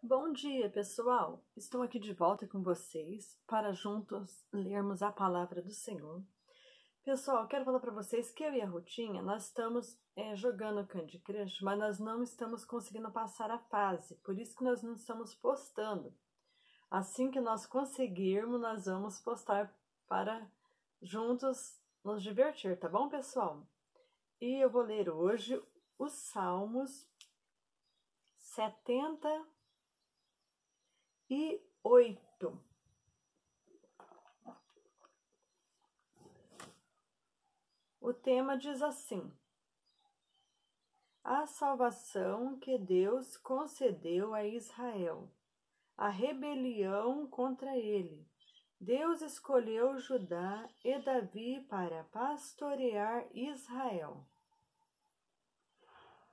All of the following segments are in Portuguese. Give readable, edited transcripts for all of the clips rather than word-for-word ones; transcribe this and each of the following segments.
Bom dia, pessoal! Estou aqui de volta com vocês para juntos lermos a palavra do Senhor. Pessoal, quero falar para vocês que eu e a Rutinha, nós estamos jogando Candy Crush, mas nós não estamos conseguindo passar a fase, por isso que nós não estamos postando. Assim que nós conseguirmos, nós vamos postar para juntos nos divertir, tá bom, pessoal? E eu vou ler hoje os Salmos 78. O tema diz assim: a salvação que Deus concedeu a Israel, a rebelião contra ele. Deus escolheu Judá e Davi para pastorear Israel.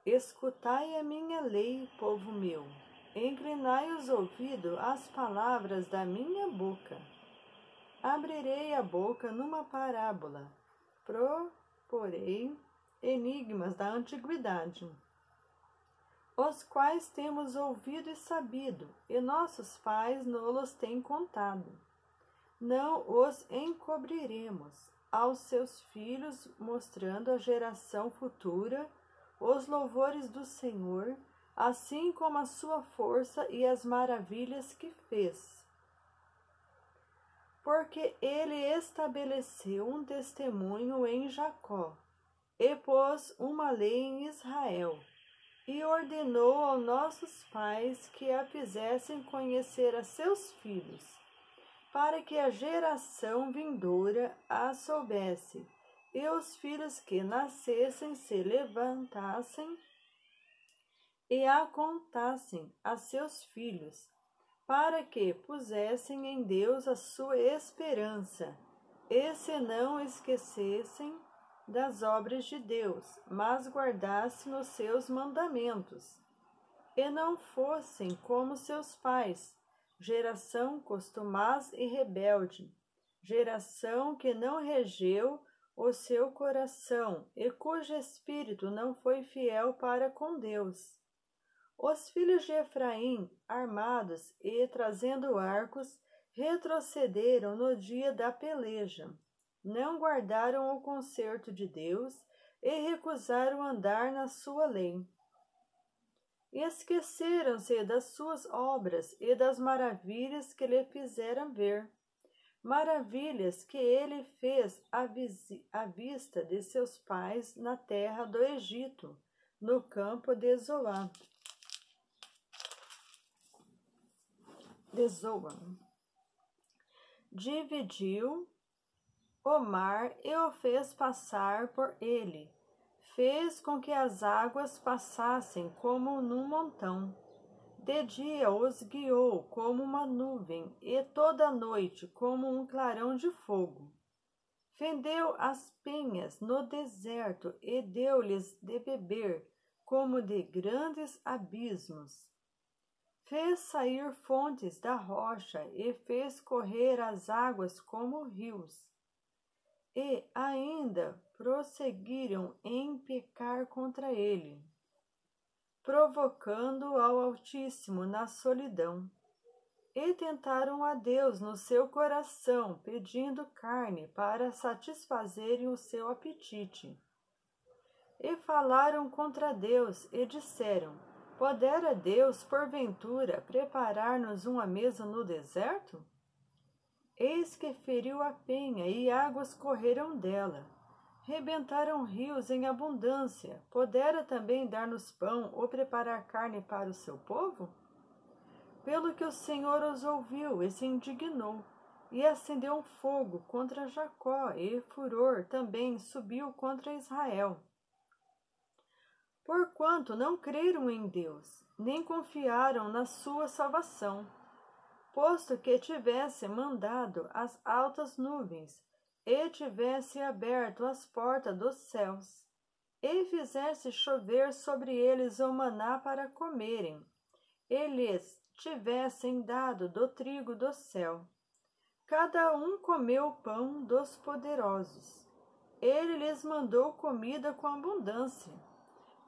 Escutai a minha lei, povo meu. Inclinai os ouvidos às palavras da minha boca. Abrirei a boca numa parábola. Proporei enigmas da antiguidade, os quais temos ouvido e sabido, e nossos pais nos têm contado. Não os encobriremos aos seus filhos, mostrando à geração futura os louvores do Senhor, assim como a sua força e as maravilhas que fez. Porque ele estabeleceu um testemunho em Jacó, e pôs uma lei em Israel, e ordenou aos nossos pais que a fizessem conhecer a seus filhos, para que a geração vindoura a soubesse, e os filhos que nascessem se levantassem e a contassem a seus filhos, para que pusessem em Deus a sua esperança, e se não esquecessem das obras de Deus, mas guardassem os seus mandamentos, e não fossem como seus pais, geração costumaz e rebelde, geração que não regeu o seu coração, e cujo espírito não foi fiel para com Deus. Os filhos de Efraim, armados e trazendo arcos, retrocederam no dia da peleja. Não guardaram o concerto de Deus e recusaram andar na sua lei. Esqueceram-se das suas obras e das maravilhas que lhe fizeram ver, maravilhas que ele fez à vista de seus pais na terra do Egito, no campo de Zoan. Dividiu o mar e o fez passar por ele. Fez com que as águas passassem como num montão. De dia os guiou como uma nuvem, e toda a noite como um clarão de fogo. Fendeu as penhas no deserto e deu-lhes de beber como de grandes abismos. Fez sair fontes da rocha e fez correr as águas como rios. E ainda prosseguiram em pecar contra ele, provocando ao Altíssimo na solidão. E tentaram a Deus no seu coração, pedindo carne para satisfazerem o seu apetite. E falaram contra Deus e disseram: podera Deus, porventura, preparar-nos uma mesa no deserto? Eis que feriu a penha, e águas correram dela. Rebentaram rios em abundância. Podera também dar-nos pão ou preparar carne para o seu povo? Pelo que o Senhor os ouviu e se indignou, e acendeu um fogo contra Jacó, e furor também subiu contra Israel. Porquanto não creram em Deus, nem confiaram na sua salvação, posto que tivesse mandado as altas nuvens, e tivesse aberto as portas dos céus, e fizesse chover sobre eles o maná para comerem, e lhes tivessem dado do trigo do céu. Cada um comeu o pão dos poderosos. Ele lhes mandou comida com abundância.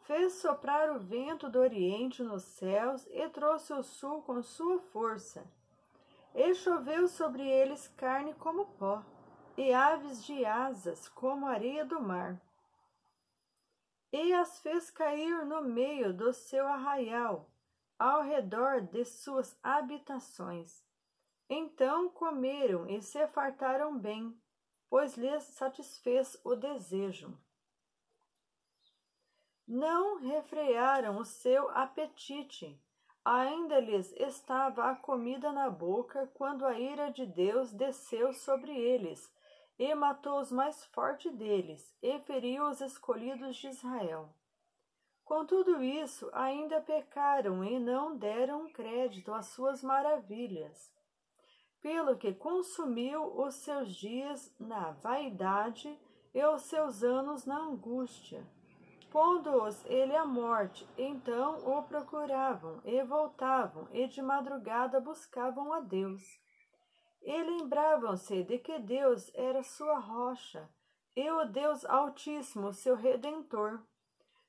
Fez soprar o vento do oriente nos céus e trouxe o sul com sua força. E choveu sobre eles carne como pó, e aves de asas como areia do mar. E as fez cair no meio do seu arraial, ao redor de suas habitações. Então comeram e se fartaram bem, pois lhes satisfez o desejo. Não refrearam o seu apetite. Ainda lhes estava a comida na boca, quando a ira de Deus desceu sobre eles, e matou os mais fortes deles, e feriu os escolhidos de Israel. Com tudo isso, ainda pecaram e não deram crédito às suas maravilhas, pelo que consumiu os seus dias na vaidade e os seus anos na angústia. Pondo-os ele à morte, então o procuravam, e voltavam, e de madrugada buscavam a Deus. E lembravam-se de que Deus era sua rocha, e o Deus Altíssimo seu Redentor.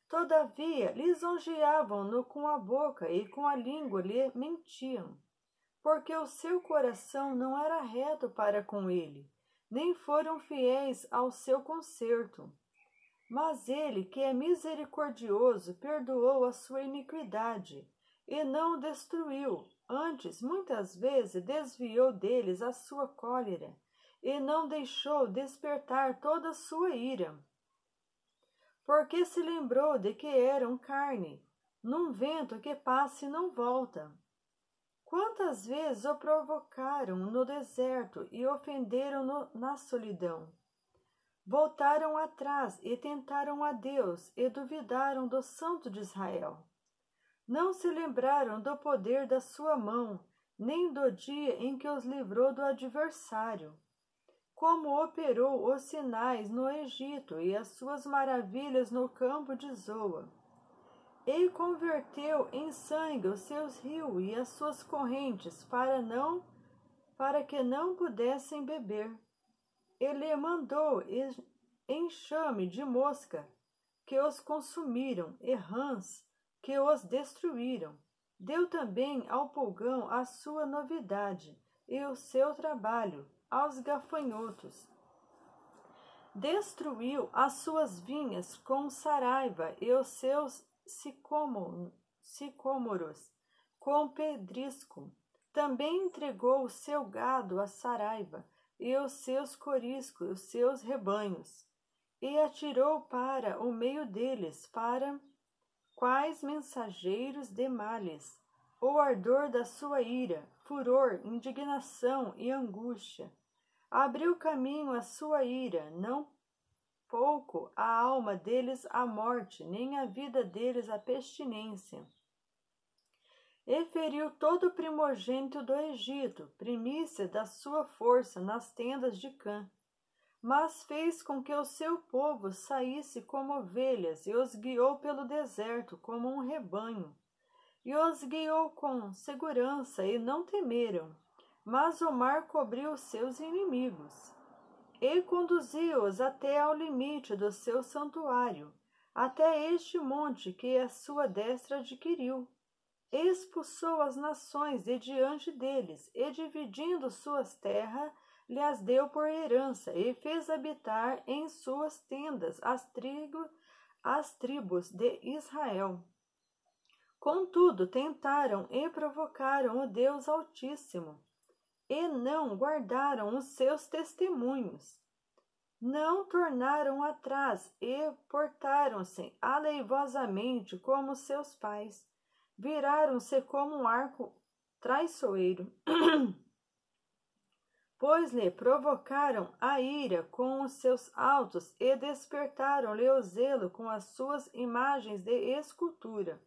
Todavia lisonjeavam-no com a boca, e com a língua lhe mentiam, porque o seu coração não era reto para com ele, nem foram fiéis ao seu concerto. Mas ele, que é misericordioso, perdoou a sua iniquidade, e não o destruiu. Antes, muitas vezes, desviou deles a sua cólera, e não deixou despertar toda a sua ira. Porque se lembrou de que eram carne, num vento que passa e não volta. Quantas vezes o provocaram no deserto e ofenderam-no na solidão? Voltaram atrás e tentaram a Deus e duvidaram do Santo de Israel. Não se lembraram do poder da sua mão, nem do dia em que os livrou do adversário, como operou os sinais no Egito e as suas maravilhas no campo de Zoa. E converteu em sangue os seus rios e as suas correntes para que não pudessem beber. Ele mandou enxame de mosca, que os consumiram, e rãs, que os destruíram. Deu também ao pulgão a sua novidade, e o seu trabalho, aos gafanhotos. Destruiu as suas vinhas com saraiva, e os seus sicômoros com pedrisco. Também entregou o seu gado à saraiva, e os seus coriscos, os seus rebanhos, e atirou para o meio deles, para quais mensageiros de males, o ardor da sua ira, furor, indignação e angústia. Abriu caminho à sua ira, não pouco a alma deles à morte, nem a vida deles à pestilência. E feriu todo o primogênito do Egito, primícia da sua força nas tendas de Cã. Mas fez com que o seu povo saísse como ovelhas, e os guiou pelo deserto como um rebanho. E os guiou com segurança, e não temeram. Mas o mar cobriu os seus inimigos. E conduziu-os até ao limite do seu santuário, até este monte que a sua destra adquiriu. Expulsou as nações de diante deles, e dividindo suas terras, lhes deu por herança, e fez habitar em suas tendas as tribos de Israel. Contudo, tentaram e provocaram o Deus Altíssimo, e não guardaram os seus testemunhos. Não tornaram atrás e portaram-se aleivosamente como seus pais. Viraram-se como um arco traiçoeiro, pois lhe provocaram a ira com os seus altos e despertaram-lhe o zelo com as suas imagens de escultura.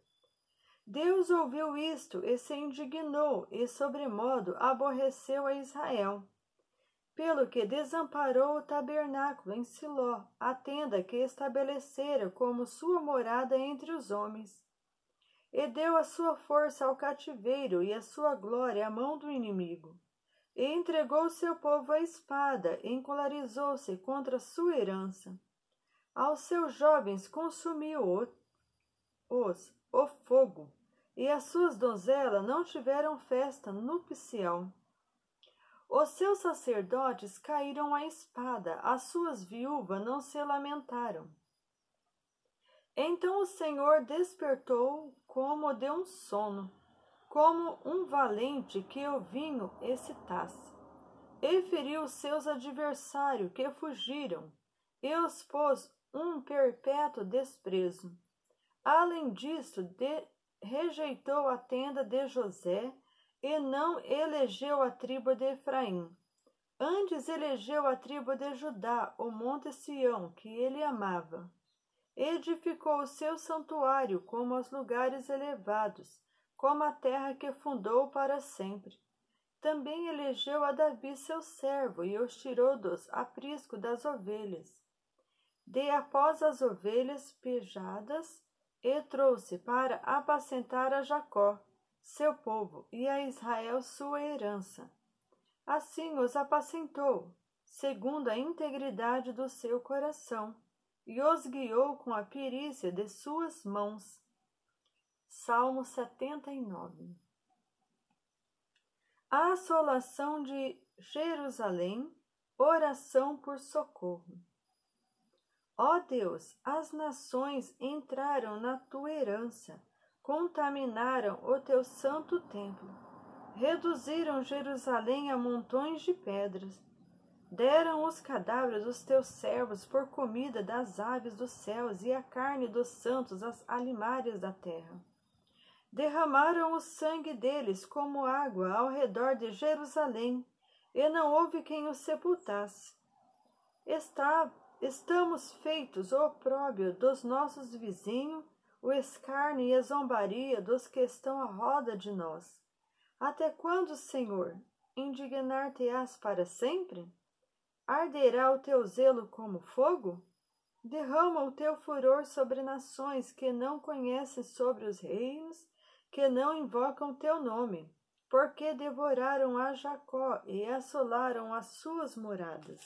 Deus ouviu isto e se indignou, e sobremodo aborreceu a Israel, pelo que desamparou o tabernáculo em Siló, a tenda que estabelecera como sua morada entre os homens. E deu a sua força ao cativeiro e a sua glória à mão do inimigo. E entregou seu povo à espada, encolarizou-se contra a sua herança. Aos seus jovens consumiu o fogo, e as suas donzelas não tiveram festa nupcial. Os seus sacerdotes caíram à espada, as suas viúvas não se lamentaram. Então o Senhor despertou como de um sono, como um valente que o vinho excitasse, e feriu seus adversários que fugiram, e os pôs um perpétuo desprezo. Além disso, rejeitou a tenda de José, e não elegeu a tribo de Efraim. Antes elegeu a tribo de Judá, o monte Sião, que ele amava. Edificou o seu santuário como os lugares elevados, como a terra que fundou para sempre. Também elegeu a Davi seu servo, e os tirou dos aprisco das ovelhas. De após as ovelhas pejadas, e trouxe para apacentar a Jacó, seu povo, e a Israel sua herança. Assim os apacentou, segundo a integridade do seu coração, e os guiou com a perícia de suas mãos. Salmo 79. A assolação de Jerusalém, oração por socorro. Ó Deus, as nações entraram na tua herança, contaminaram o teu santo templo, reduziram Jerusalém a montões de pedras, deram os cadáveres dos teus servos por comida das aves dos céus e a carne dos santos às alimárias da terra. Derramaram o sangue deles como água ao redor de Jerusalém, e não houve quem o sepultasse. Estamos feitos o opróbrio dos nossos vizinhos, o escárnio e a zombaria dos que estão à roda de nós. Até quando, Senhor, indignar-te-ás para sempre? Arderá o teu zelo como fogo? Derrama o teu furor sobre nações que não conhecem, sobre os reinos que não invocam teu nome, porque devoraram a Jacó e assolaram as suas moradas.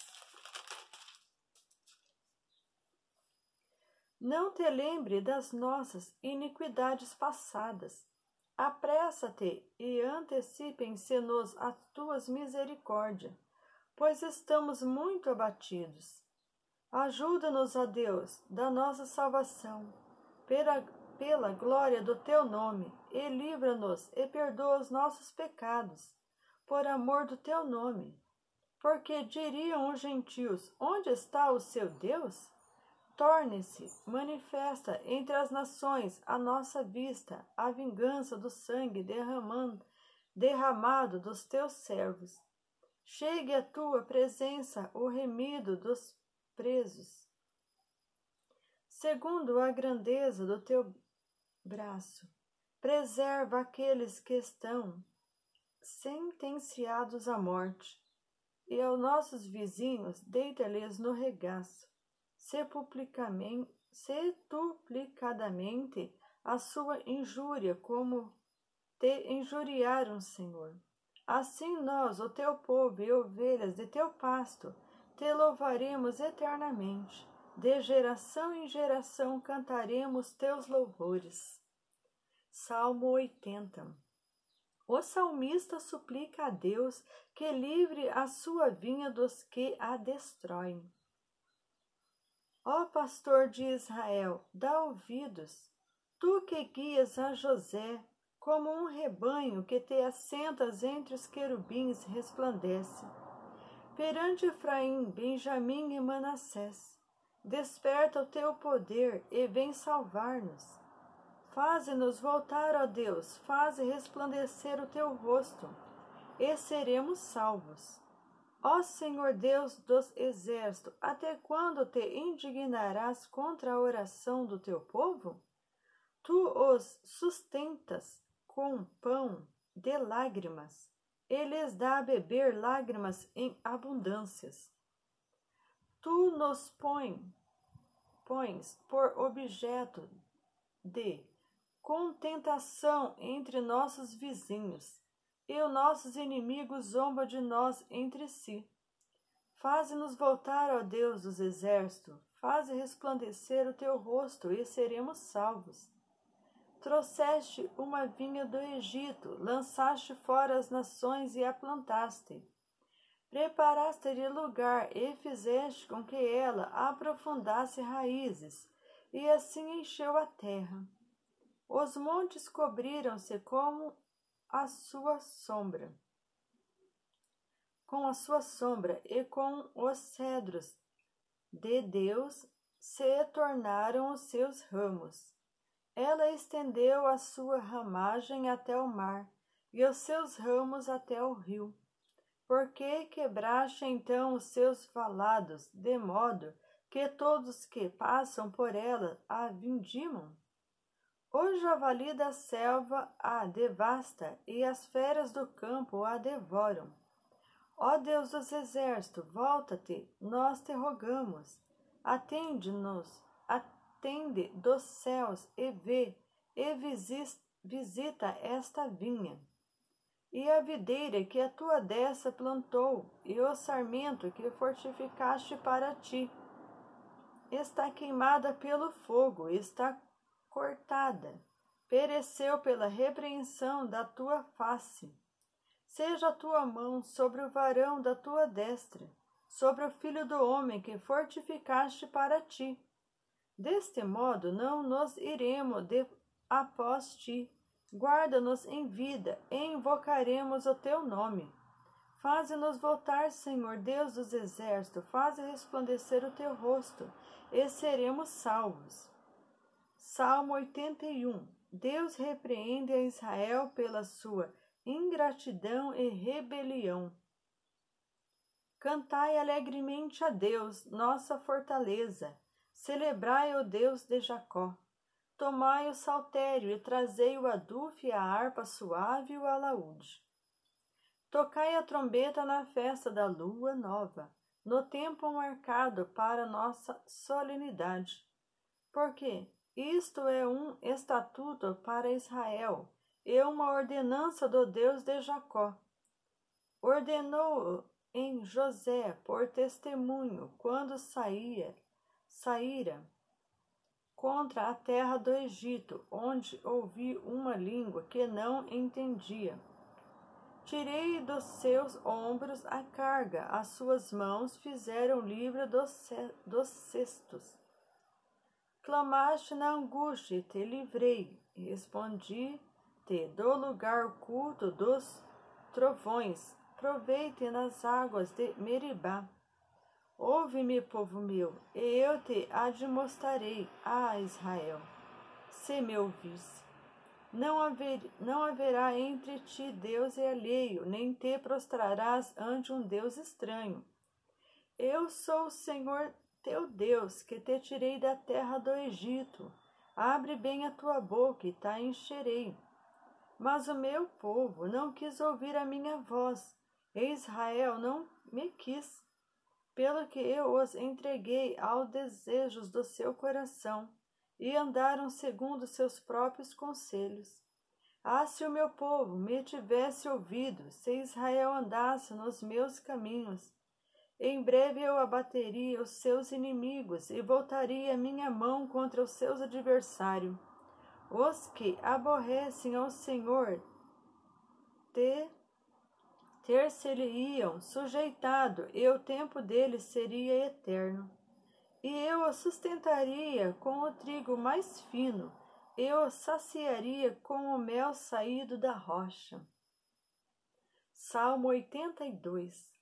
Não te lembre das nossas iniquidades passadas. Apressa-te e antecipem-se-nos as tuas misericórdias, pois estamos muito abatidos. Ajuda-nos, ó Deus, da nossa salvação, pela glória do teu nome, e livra-nos e perdoa os nossos pecados, por amor do teu nome. Porque diriam os gentios: onde está o seu Deus? Torne-se manifesta entre as nações à nossa vista a vingança do sangue derramado dos teus servos. Chegue à tua presença o remido dos presos. Segundo a grandeza do teu braço, preserva aqueles que estão sentenciados à morte, e aos nossos vizinhos deita-lhes no regaço, setuplicadamente a sua injúria, como te injuriaram, Senhor. Assim nós, o teu povo e ovelhas de teu pasto, te louvaremos eternamente. De geração em geração cantaremos teus louvores. Salmo 80. O salmista suplica a Deus que livre a sua vinha dos que a destroem. Ó pastor de Israel, dá ouvidos, tu que guias a José, como um rebanho que te assentas entre os querubins resplandece. Perante Efraim, Benjamim e Manassés, desperta o teu poder e vem salvar-nos. Faze-nos voltar, ó Deus, faze resplandecer o teu rosto, e seremos salvos. Ó Senhor Deus dos exércitos, até quando te indignarás contra a oração do teu povo? Tu os sustentas com pão de lágrimas, e lhes dá a beber lágrimas em abundâncias. Tu nos pões por objeto de contentação entre nossos vizinhos, e os nossos inimigos zombam de nós entre si. Faze-nos voltar, ó Deus dos exércitos, faze resplandecer o teu rosto, e seremos salvos. Trouxeste uma vinha do Egito, lançaste fora as nações e a plantaste. Preparaste-lhe lugar e fizeste com que ela aprofundasse raízes, e assim encheu a terra. Os montes cobriram-se com a sua sombra, e com os cedros de Deus se tornaram os seus ramos. Ela estendeu a sua ramagem até o mar, e os seus ramos até o rio. Por que quebraste então os seus valados, de modo que todos que passam por ela a vindimam? O javali da selva a devasta, e as feras do campo a devoram. Ó Deus dos exércitos, volta-te, nós te rogamos. Atende-nos, atende dos céus e vê, e visita esta vinha. E a videira que a tua destra plantou, e o sarmento que fortificaste para ti, está queimada pelo fogo, está cortada, pereceu pela repreensão da tua face. Seja a tua mão sobre o varão da tua destra, sobre o filho do homem que fortificaste para ti. Deste modo não nos iremos após ti. Guarda-nos em vida, e invocaremos o teu nome. Faze-nos voltar, Senhor Deus dos exércitos, faze resplandecer o teu rosto, e seremos salvos. Salmo 81. Deus repreende a Israel pela sua ingratidão e rebelião. Cantai alegremente a Deus, nossa fortaleza. Celebrai o Deus de Jacó. Tomai o saltério e trazei o adufe, a harpa suave e o alaúde. Tocai a trombeta na festa da lua nova, no tempo marcado para nossa solenidade. Porque isto é um estatuto para Israel, e uma ordenança do Deus de Jacó. Ordenou em José por testemunho, quando saíra contra a terra do Egito, onde ouvi uma língua que não entendia. Tirei dos seus ombros a carga, as suas mãos fizeram livre dos cestos. Clamaste na angústia e te livrei, respondi-te do lugar oculto dos trovões, provei-te nas águas de Meribá. Ouve-me, povo meu, e eu te admoestarei, Israel, se me ouvisse. Não haverá entre ti Deus alheio, nem te prostrarás ante um Deus estranho. Eu sou o Senhor teu Deus, que te tirei da terra do Egito. Abre bem a tua boca e te encherei. Mas o meu povo não quis ouvir a minha voz, e Israel não me quis, pelo que eu os entreguei aos desejos do seu coração, e andaram segundo seus próprios conselhos. Se o meu povo me tivesse ouvido, se Israel andasse nos meus caminhos, em breve eu abateria os seus inimigos e voltaria minha mão contra os seus adversários. Os que aborrecem ao Senhor ter-se-lhe-iam sujeitado, e o tempo deles seria eterno. E eu o sustentaria com o trigo mais fino, e o saciaria com o mel saído da rocha. Salmo 82.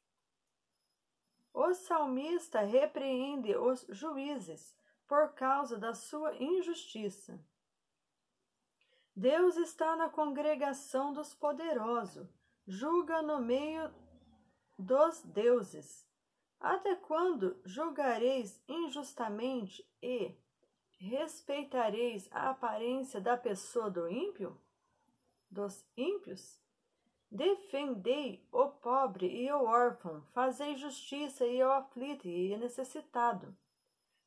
O salmista repreende os juízes por causa da sua injustiça. Deus está na congregação dos poderosos, julga no meio dos deuses. Até quando julgareis injustamente e respeitareis a aparência da pessoa dos ímpios? Defendei o pobre e o órfão, fazei justiça e o aflito e necessitado.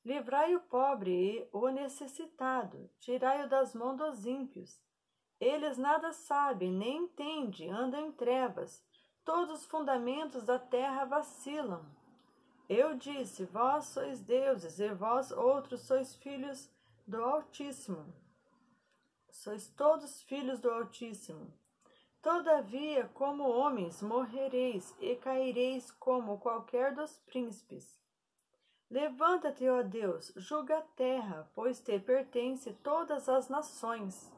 Livrai o pobre e o necessitado, tirai-o das mãos dos ímpios. Eles nada sabem, nem entendem, andam em trevas, todos os fundamentos da terra vacilam. Eu disse, vós sois deuses, e vós outros sois filhos do Altíssimo. sois todos filhos do Altíssimo. Todavia, como homens, morrereis e caireis como qualquer dos príncipes. Levanta-te, ó Deus, julga a terra, pois te pertence todas as nações.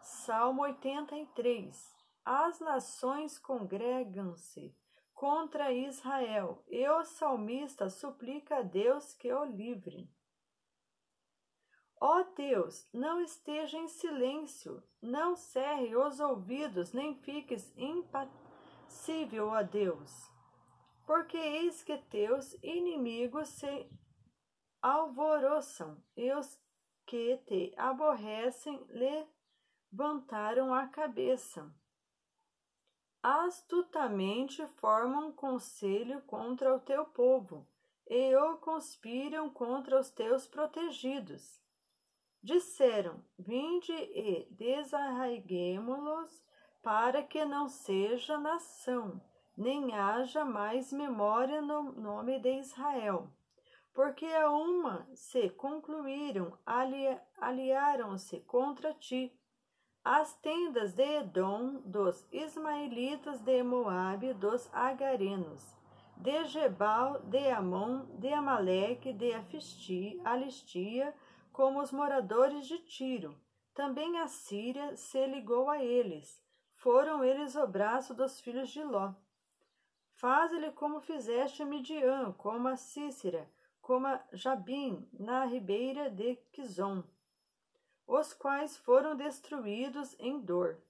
Salmo 83. As nações congregam-se contra Israel, e o salmista suplica a Deus que o livre. Ó Deus, não esteja em silêncio, não cerre os ouvidos, nem fiques impassível, ó Deus. Porque eis que teus inimigos se alvoroçam, e os que te aborrecem levantaram a cabeça. Astutamente formam conselho contra o teu povo, e o conspiram contra os teus protegidos. Disseram: vinde e desarraiguemo-los, para que não seja nação, nem haja mais memória no nome de Israel. Porque a uma se concluíram, aliaram-se contra ti, as tendas de Edom, dos ismaelitas, de Moabe, dos agarenos, de Gebal, de Amon, de Amaleque, de Alistia, como os moradores de Tiro. Também a Síria se ligou a eles. Foram eles o braço dos filhos de Ló. Faze-lhe como fizeste a Midian, como a Cícera, como a Jabim, na ribeira de Quizon, os quais foram destruídos em dor.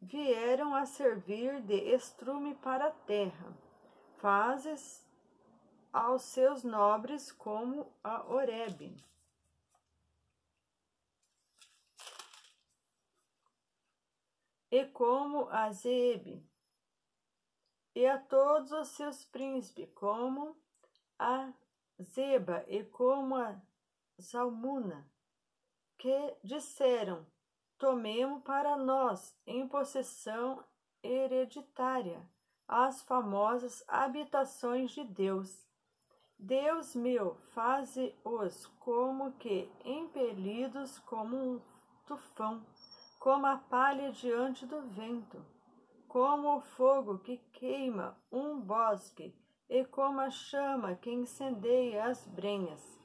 Vieram a servir de estrume para a terra. Fazes aos seus nobres como a Oreb. E como a Zeeb, e a todos os seus príncipes, como a Zeba e como a Zalmuna, que disseram: tomemo para nós, em possessão hereditária, as famosas habitações de Deus. Deus meu, faze-os como que impelidos como um tufão, como a palha diante do vento, como o fogo que queima um bosque, e como a chama que incendeia as brenhas.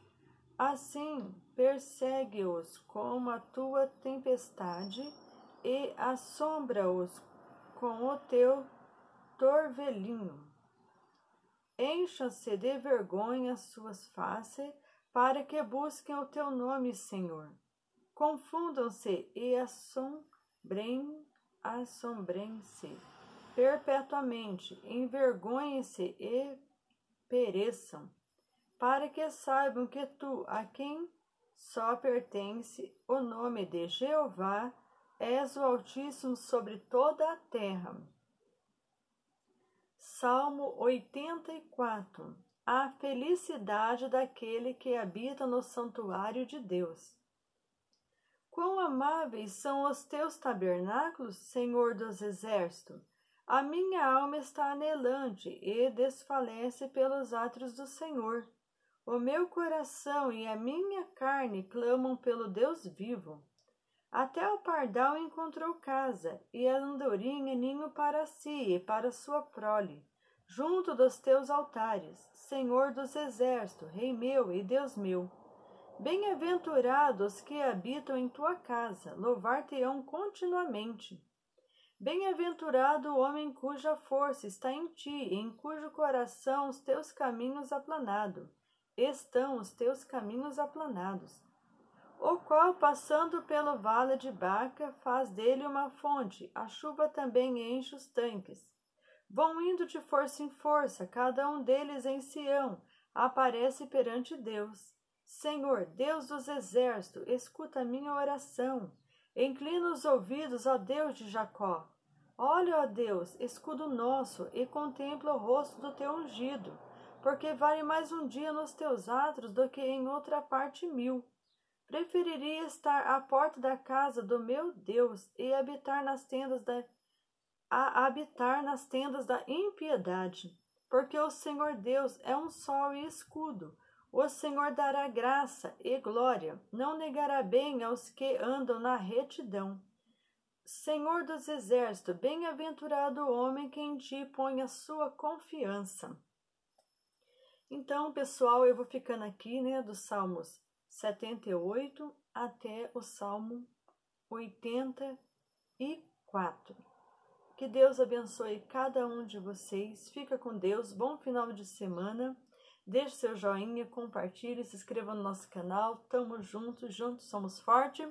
Assim, persegue-os como a tua tempestade, e assombra-os com o teu torvelinho. Encham-se de vergonha as suas faces, para que busquem o teu nome, Senhor. Confundam-se e assombrem-se perpetuamente, envergonhem-se e pereçam, para que saibam que tu, a quem só pertence o nome de Jeová, és o Altíssimo sobre toda a terra. Salmo 84. A felicidade daquele que habita no santuário de Deus. Quão amáveis são os teus tabernáculos, Senhor dos exércitos! A minha alma está anelante e desfalece pelos átrios do Senhor. O meu coração e a minha carne clamam pelo Deus vivo. Até o pardal encontrou casa, e a andorinha ninho para si e para sua prole, junto dos teus altares, Senhor dos exércitos, Rei meu e Deus meu. Bem-aventurados que habitam em tua casa, louvar-te-ão continuamente. Bem-aventurado o homem cuja força está em ti, em cujo coração os teus caminhos aplanados. Estão os teus caminhos aplanados. O qual, passando pelo vale de Baca, faz dele uma fonte, a chuva também enche os tanques. Vão indo de força em força, cada um deles em Sião, aparece perante Deus. Senhor, Deus dos exércitos, escuta a minha oração. Inclina os ouvidos ao Deus de Jacó. Olha, ó Deus, escudo nosso, e contempla o rosto do teu ungido, porque vale mais um dia nos teus atos do que em outra parte 1000. Preferiria estar à porta da casa do meu Deus e habitar nas tendas da impiedade, porque o Senhor Deus é um sol e escudo, O Senhor dará graça e glória, não negará bem aos que andam na retidão. Senhor dos exércitos, bem-aventurado o homem que em ti põe a sua confiança. Então, pessoal, eu vou ficando aqui, dos Salmos 78 até o Salmo 84. Que Deus abençoe cada um de vocês. Fica com Deus. Bom final de semana. Deixe seu joinha, compartilhe, se inscreva no nosso canal. Tamo juntos, juntos somos fortes.